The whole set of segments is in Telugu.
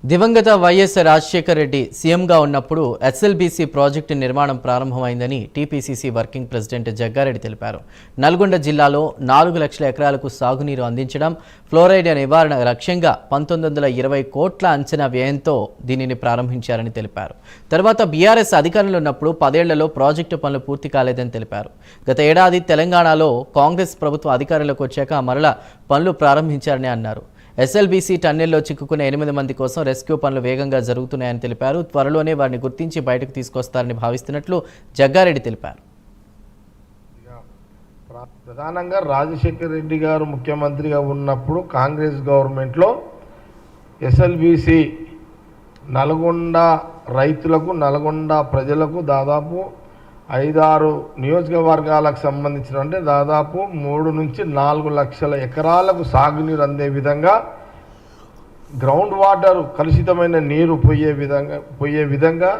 దివంగత వైఎస్ రాజశేఖర్ రెడ్డి సీఎంగా ఉన్నప్పుడు ఎస్ఎల్బీసీ ప్రాజెక్టు నిర్మాణం ప్రారంభమైందని టీపీసీసీ వర్కింగ్ ప్రెసిడెంట్ జగ్గారెడ్డి తెలిపారు. నల్గొండ జిల్లాలో 4 లక్షల ఎకరాలకు సాగునీరు అందించడం, ఫ్లోరైడ్ నివారణ లక్ష్యంగా 1920 కోట్ల అంచనా వ్యయంతో దీనిని ప్రారంభించారని తెలిపారు. తర్వాత బీఆర్ఎస్ అధికారంలో ఉన్నప్పుడు 10 ఏళ్లలో ప్రాజెక్టు పనులు పూర్తి కాలేదని తెలిపారు. గత ఏడాది తెలంగాణలో కాంగ్రెస్ ప్రభుత్వం అధికారంలోకి వచ్చాక మరలా పనులు ప్రారంభించారని అన్నారు. ఎస్ఎల్బీసీ టన్నెల్లో చిక్కుకున్న 8 మంది కోసం రెస్క్యూ పనులు వేగంగా జరుగుతున్నాయని తెలిపారు. త్వరలోనే వారిని గుర్తించి బయటకు తీసుకొస్తారని భావిస్తున్నట్లు జగ్గారెడ్డి తెలిపారు. ప్రధానంగా రాజశేఖర్ రెడ్డి గారు ముఖ్యమంత్రిగా ఉన్నప్పుడు కాంగ్రెస్ గవర్నమెంట్లో ఎస్ఎల్బీసీ నల్గొండ రైతులకు, నల్గొండ ప్రజలకు దాదాపు 5-6 నియోజకవర్గాలకు సంబంధించిన అంటే దాదాపు 3 నుంచి 4 లక్షల ఎకరాలకు సాగునీరు అందే విధంగా, గ్రౌండ్ వాటర్ కలుషితమైన నీరు పోయే విధంగా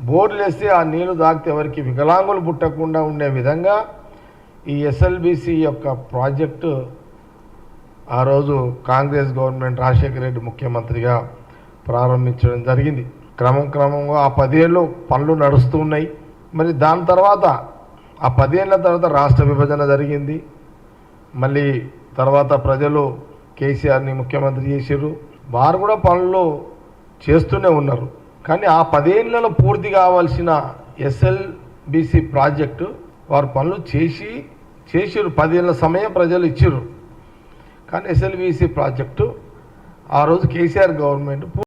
బోర్లు వేస్తే ఆ నీరు తాగితే ఎవరికి వికలాంగులు పుట్టకుండా ఉండే విధంగా ఈ ఎస్ఎల్బీసీ యొక్క ప్రాజెక్టు ఆ రోజు కాంగ్రెస్ గవర్నమెంట్ రాజశేఖర రెడ్డి ముఖ్యమంత్రిగా ప్రారంభించడం జరిగింది. క్రమంగా ఆ 10 ఏళ్ళు పనులు నడుస్తూ ఉన్నాయి. మరి దాని తర్వాత ఆ 10 ఏళ్ళ తర్వాత రాష్ట్ర విభజన జరిగింది. మళ్ళీ తర్వాత ప్రజలు కేసీఆర్ని ముఖ్యమంత్రి చేశారు. వారు కూడా పనులు చేస్తూనే ఉన్నారు. కానీ ఆ 10 ఏళ్లలో పూర్తి కావాల్సిన ఎస్ఎల్బీసీ ప్రాజెక్టు వారు పనులు చేసిరు. 10 ఏళ్ళ సమయం ప్రజలు ఇచ్చిర్రు. కానీ ఎస్ఎల్బీసీ ప్రాజెక్టు ఆ రోజు కేసీఆర్ గవర్నమెంట్